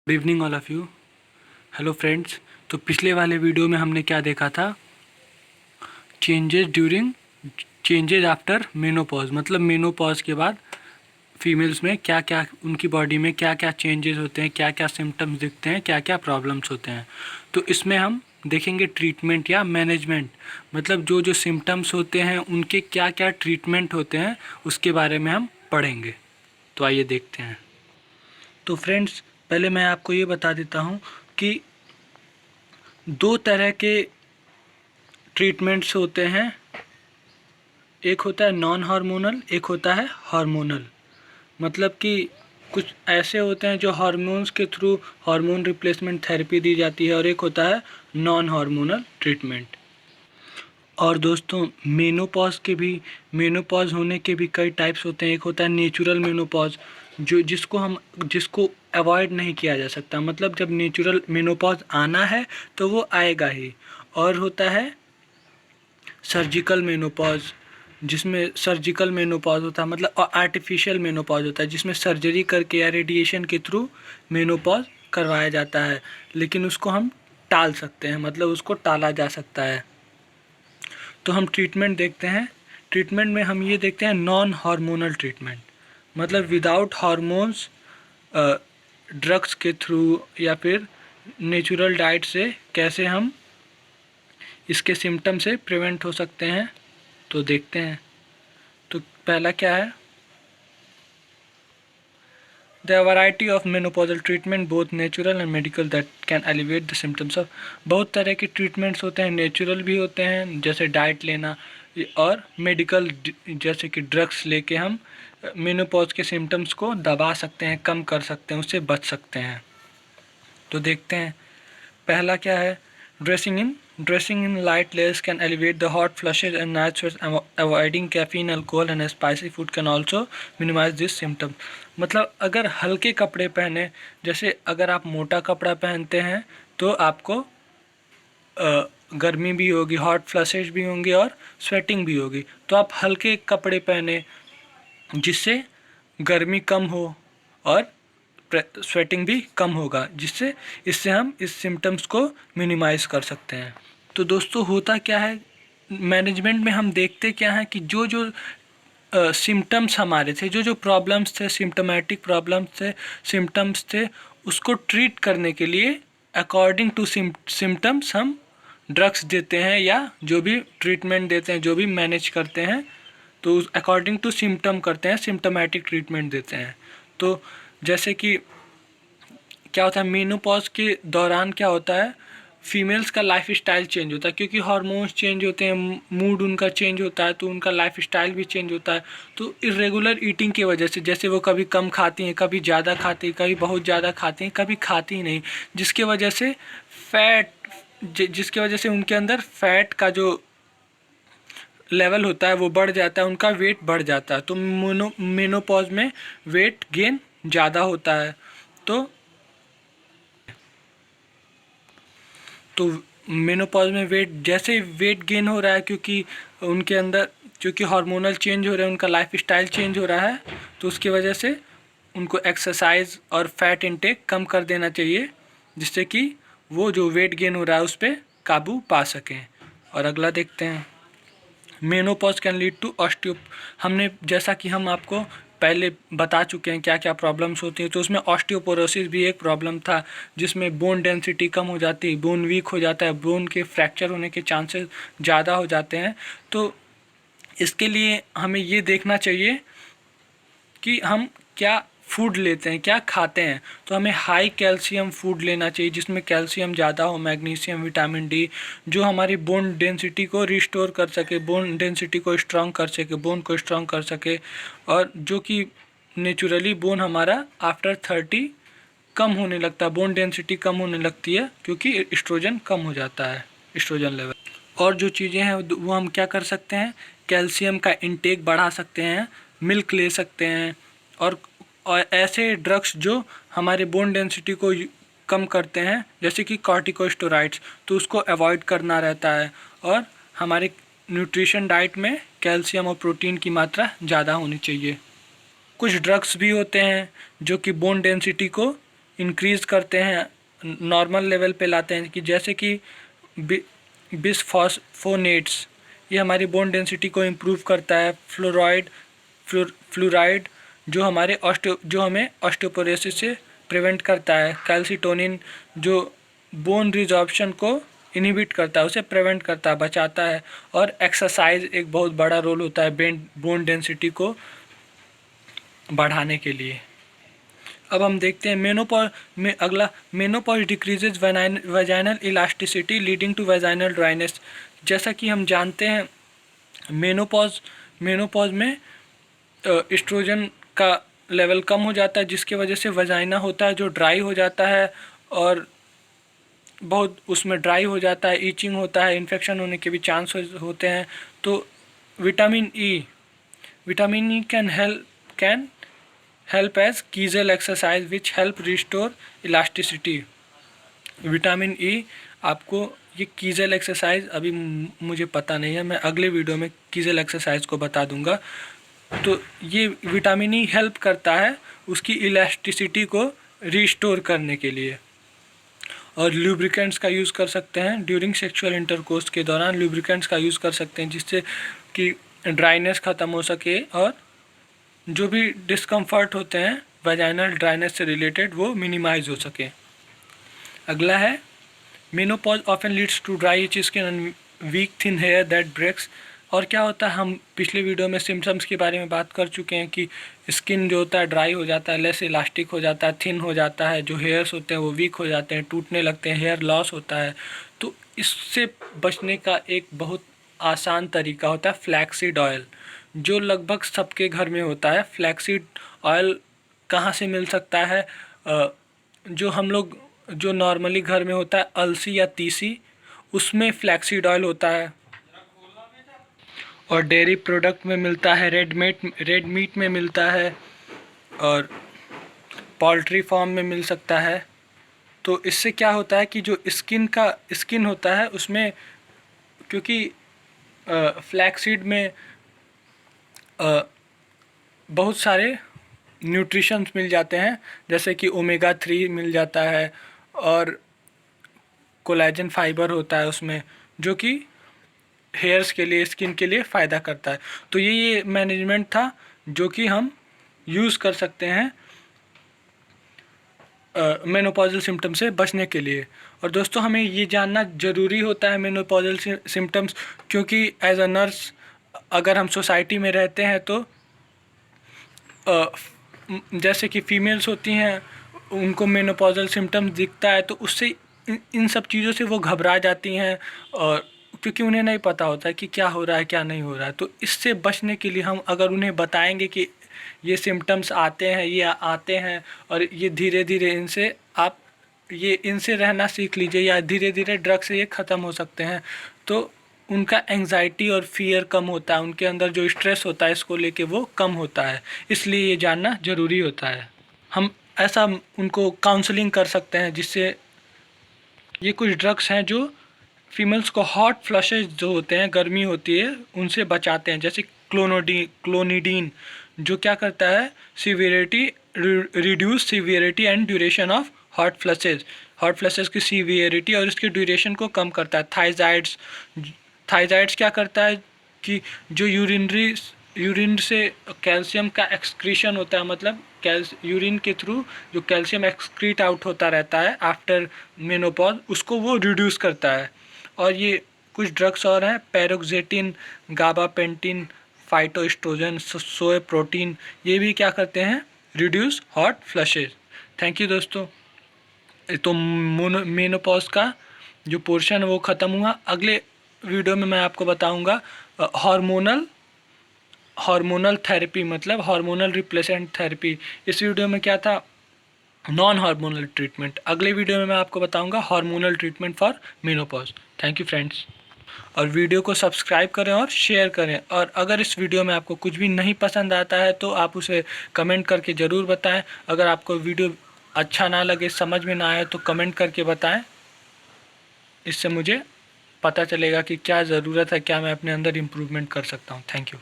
Good evening all of you. Hello friends. तो पिछले वाले वीडियो में हमने क्या देखा था? चेंजेस आफ्टर मेनोपॉज, मतलब मेनोपॉज के बाद फीमेल्स में क्या क्या, उनकी बॉडी में क्या क्या चेंजेस होते हैं, क्या क्या सिम्टम्स दिखते हैं, क्या क्या प्रॉब्लम्स होते हैं। तो इसमें हम देखेंगे ट्रीटमेंट या मैनेजमेंट, मतलब जो जो सिम्टम्स होते हैं उनके क्या क्या ट्रीटमेंट होते हैं उसके बारे में हम पढ़ेंगे। तो आइए देखते हैं। तो फ्रेंड्स, पहले मैं आपको ये बता देता हूँ कि दो तरह के ट्रीटमेंट्स होते हैं। एक होता है नॉन हार्मोनल, एक होता है हार्मोनल। मतलब कि कुछ ऐसे होते हैं जो हार्मोन्स के थ्रू हार्मोन रिप्लेसमेंट थेरेपी दी जाती है, और एक होता है नॉन हार्मोनल ट्रीटमेंट। और दोस्तों, मेनोपॉज होने के भी कई टाइप्स होते हैं। एक होता है नेचुरल मेनोपॉज, जिसको अवॉइड नहीं किया जा सकता, मतलब जब नेचुरल मेनोपॉज आना है तो वो आएगा ही। और होता है सर्जिकल मेनोपॉज, जिसमें सर्जिकल मेनोपॉज होता है, मतलब आर्टिफिशियल मेनोपॉज होता है, जिसमें सर्जरी करके या रेडिएशन के थ्रू मेनोपॉज करवाया जाता है, लेकिन उसको हम टाल सकते हैं, मतलब उसको टाला जा सकता है। तो हम ट्रीटमेंट देखते हैं। ट्रीटमेंट में हम ये देखते हैं नॉन हार्मोनल ट्रीटमेंट, मतलब विदाउट हार्मोन्स, ड्रग्स के थ्रू या फिर नेचुरल डाइट से कैसे हम इसके सिम्टम से प्रिवेंट हो सकते हैं। तो देखते हैं। तो पहला क्या है? There are variety of menopausal treatment, both natural and medical, that can alleviate the symptoms of। बहुत तरह के ट्रीटमेंट्स होते हैं, नेचुरल भी होते हैं जैसे डाइट लेना, और मेडिकल जैसे कि ड्रग्स लेके हम मेनोपॉज के सिम्टम्स को दबा सकते हैं, कम कर सकते हैं, उससे बच सकते हैं। तो देखते हैं पहला क्या है। Dressing in light layers can alleviate the hot flushes and night sweats. Avoiding caffeine, alcohol and spicy food can also minimize this symptom। मतलब अगर हल्के कपड़े पहने, जैसे अगर आप मोटा कपड़ा पहनते हैं तो आपको गर्मी भी होगी, हॉट फ्लशेज भी होंगे और स्वेटिंग भी होगी। तो आप हल्के कपड़े पहने जिससे गर्मी कम हो और स्वेटिंग भी कम होगा, इससे हम इस सिम्टम्स को मिनिमाइज़ कर सकते हैं। तो दोस्तों, होता क्या है मैनेजमेंट में, हम देखते क्या है कि जो जो सिम्टम्स हमारे थे, जो जो प्रॉब्लम्स थे, सिम्टोमेटिक प्रॉब्लम्स थे, सिम्टम्स थे, उसको ट्रीट करने के लिए अकॉर्डिंग टू सिम्टम्स हम ड्रग्स देते हैं, या जो भी ट्रीटमेंट देते हैं, जो भी मैनेज करते हैं, तो अकॉर्डिंग टू सिम्टम करते हैं, सिम्टोमेटिक ट्रीटमेंट देते हैं। तो जैसे कि क्या होता है मेनोपॉज के दौरान, क्या होता है फीमेल्स का लाइफ स्टाइल चेंज होता है, क्योंकि हार्मोन्स चेंज होते हैं, मूड उनका चेंज होता है, तो उनका लाइफ स्टाइल भी चेंज होता है। तो इरेगुलर ईटिंग की वजह से, जैसे वो कभी कम खाती हैं, कभी ज़्यादा खाती हैं, कभी बहुत ज़्यादा खाती हैं, कभी खाती ही नहीं, जिसके वजह से जिसकी वजह से उनके अंदर फैट का जो लेवल होता है वो बढ़ जाता है, उनका वेट बढ़ जाता है। तो मेनोपॉज में वेट गेन ज़्यादा होता है। तो तो मेनोपॉज में जैसे वेट गेन हो रहा है, क्योंकि उनके अंदर क्योंकि हार्मोनल चेंज हो रहे हैं, उनका लाइफ स्टाइल चेंज हो रहा है, तो उसकी वजह से उनको एक्सरसाइज और फैट इंटेक कम कर देना चाहिए, जिससे कि वो जो वेट गेन हो रहा है उस पर काबू पा सकें। और अगला देखते हैं। Menopause can lead to osteo. हमने जैसा कि हम आपको पहले बता चुके हैं क्या क्या प्रॉब्लम्स होती हैं, तो उसमें ऑस्टियोपोरोसिस भी एक प्रॉब्लम था, जिसमें बोन डेंसिटी कम हो जाती है, बोन वीक हो जाता है, बोन के फ्रैक्चर होने के चांसेस ज़्यादा हो जाते हैं। तो इसके लिए हमें ये देखना चाहिए कि हम क्या फूड लेते हैं, क्या खाते हैं। तो हमें हाई कैल्शियम फूड लेना चाहिए, जिसमें कैल्शियम ज़्यादा हो, मैग्नीशियम, विटामिन डी, जो हमारी बोन डेंसिटी को रिस्टोर कर सके, बोन डेंसिटी को स्ट्रॉन्ग कर सके, बोन को स्ट्रॉन्ग कर सके, और जो कि नेचुरली बोन हमारा आफ्टर 30 कम होने लगता है, बोन डेंसिटी कम होने लगती है, क्योंकि एस्ट्रोजन कम हो जाता है, एस्ट्रोजन लेवल। और जो चीज़ें हैं वो हम क्या कर सकते हैं, कैल्शियम का इंटेक बढ़ा सकते हैं, मिल्क ले सकते हैं, और ऐसे ड्रग्स जो हमारे बोन डेंसिटी को कम करते हैं, जैसे कि कॉर्टिकोस्टेरॉइड्स, तो उसको अवॉइड करना रहता है। और हमारे न्यूट्रिशन डाइट में कैल्शियम और प्रोटीन की मात्रा ज़्यादा होनी चाहिए। कुछ ड्रग्स भी होते हैं जो कि बोन डेंसिटी को इंक्रीज़ करते हैं, नॉर्मल लेवल पे लाते हैं, कि जैसे कि बिसफॉस्फोनेट्स, ये हमारी बोन डेंसिटी को इम्प्रूव करता है। फ्लोराइड जो हमें ऑस्टियोपोरोसिस से प्रिवेंट करता है। कैल्सिटोनिन जो बोन रिजॉर्प्शन को इनहिबिट करता है, उसे प्रिवेंट करता है, बचाता है। और एक्सरसाइज एक बहुत बड़ा रोल होता है बोन डेंसिटी को बढ़ाने के लिए। अब हम देखते हैं मेनोपॉज में अगला, menopause decreases vaginal elasticity leading to vaginal dryness. जैसा कि हम जानते हैं मेनोपॉज में एस्ट्रोजन का लेवल कम हो जाता है, जिसकी वजह से वजाइना होता है जो ड्राई हो जाता है और बहुत उसमें ड्राई हो जाता है, ईचिंग होता है, इन्फेक्शन होने के भी चांस होते हैं। तो vitamin E can help as Kegel exercise which help restore elasticity. Vitamin E आपको, ये कीजल एक्सरसाइज अभी मुझे पता नहीं है, मैं अगले वीडियो में कीजल एक्सरसाइज को बता दूंगा। तो ये विटामिन ई हेल्प करता है उसकी इलास्टिसिटी को रिस्टोर करने के लिए। और लुब्रिकेंट्स का यूज़ कर सकते हैं ड्यूरिंग सेक्सुअल इंटरकोर्स के दौरान, लुब्रिकेंट्स का यूज़ कर सकते हैं जिससे कि ड्राइनेस ख़त्म हो सके और जो भी डिस्कम्फर्ट होते हैं वजाइनल ड्राइनेस से रिलेटेड वो मिनिमाइज हो सके। अगला है menopause often leads to dry itch skin and weak thin hair that breaks. और क्या होता है, हम पिछले वीडियो में सिम्टम्स के बारे में बात कर चुके हैं कि स्किन जो होता है ड्राई हो जाता है, लेस इलास्टिक हो जाता है, थिन हो जाता है, जो हेयर्स होते हैं वो वीक हो जाते हैं, टूटने लगते हैं, हेयर लॉस होता है। तो इससे बचने का एक बहुत आसान तरीका होता है फ्लैक्सीड ऑयल, जो लगभग सबके घर में होता है। फ्लैक्सीड ऑयल कहाँ से मिल सकता है? जो हम लोग जो नॉर्मली घर में होता है अलसी या तीसी, उसमें फ्लैक्सीड ऑयल होता है। और डेयरी प्रोडक्ट में मिलता है, रेड मीट में मिलता है और पोल्ट्री फार्म में मिल सकता है। तो इससे क्या होता है कि जो स्किन होता है उसमें, क्योंकि फ्लैक्सीड में बहुत सारे न्यूट्रिशंस मिल जाते हैं, जैसे कि ओमेगा 3 मिल जाता है और कोलेजन फाइबर होता है उसमें, जो कि हेयर्स के लिए, स्किन के लिए फ़ायदा करता है। तो ये मैनेजमेंट था जो कि हम यूज़ कर सकते हैं मेनोपॉजल सिम्टम से बचने के लिए। और दोस्तों हमें ये जानना ज़रूरी होता है मेनोपॉजल सिम्टम्स, क्योंकि एज अ नर्स अगर हम सोसाइटी में रहते हैं तो जैसे कि फीमेल्स होती हैं उनको मेनोपॉजल सिम्टम्स दिखता है, तो उससे इन सब चीज़ों से वो घबरा जाती हैं, और क्योंकि उन्हें नहीं पता होता है कि क्या हो रहा है क्या नहीं हो रहा है। तो इससे बचने के लिए हम अगर उन्हें बताएंगे कि ये सिम्टम्स आते हैं, ये आते हैं और ये धीरे धीरे इनसे रहना सीख लीजिए, या धीरे धीरे ड्रग से ये ख़त्म हो सकते हैं, तो उनका एंग्जाइटी और फियर कम होता है, उनके अंदर जो स्ट्रेस होता है इसको लेके वो कम होता है। इसलिए ये जानना ज़रूरी होता है। हम ऐसा उनको काउंसलिंग कर सकते हैं, जिससे ये कुछ ड्रग्स हैं जो फीमेल्स को हॉट फ्लशेज जो होते हैं, गर्मी होती है, उनसे बचाते हैं। जैसे क्लोनिडीन जो क्या करता है, reduce severity and duration of hot flushes की सीवियरिटी और इसकी ड्यूरेशन को कम करता है। थाइजाइड्स क्या करता है कि जो यूरिन से कैल्शियम का एक्सक्रीशन होता है, मतलब यूरिन के थ्रू जो कैल्शियम एक्सक्रीट आउट होता रहता है आफ्टर मेनोपॉज, उसको वो रिड्यूस करता है। और ये कुछ ड्रग्स और हैं, पैरोक्सेटिन, गाबापेंटिन, फाइटोएस्ट्रोजन, सोए प्रोटीन, ये भी क्या करते हैं, reduce hot flushes. Thank you दोस्तों। तो मेनोपॉज का जो पोर्शन है वो ख़त्म हुआ। अगले वीडियो में मैं आपको बताऊंगा हार्मोनल थेरेपी, मतलब हार्मोनल रिप्लेसमेंट थेरेपी। इस वीडियो में क्या था, नॉन हार्मोनल ट्रीटमेंट। अगले वीडियो में मैं आपको बताऊंगा hormonal treatment for menopause. Thank you friends. और वीडियो को सब्सक्राइब करें और शेयर करें। और अगर इस वीडियो में आपको कुछ भी नहीं पसंद आता है तो आप उसे कमेंट करके ज़रूर बताएं। अगर आपको वीडियो अच्छा ना लगे, समझ में ना आए, तो कमेंट करके बताएं। इससे मुझे पता चलेगा कि क्या ज़रूरत है, क्या मैं अपने अंदर इम्प्रूवमेंट कर सकता हूँ। Thank you.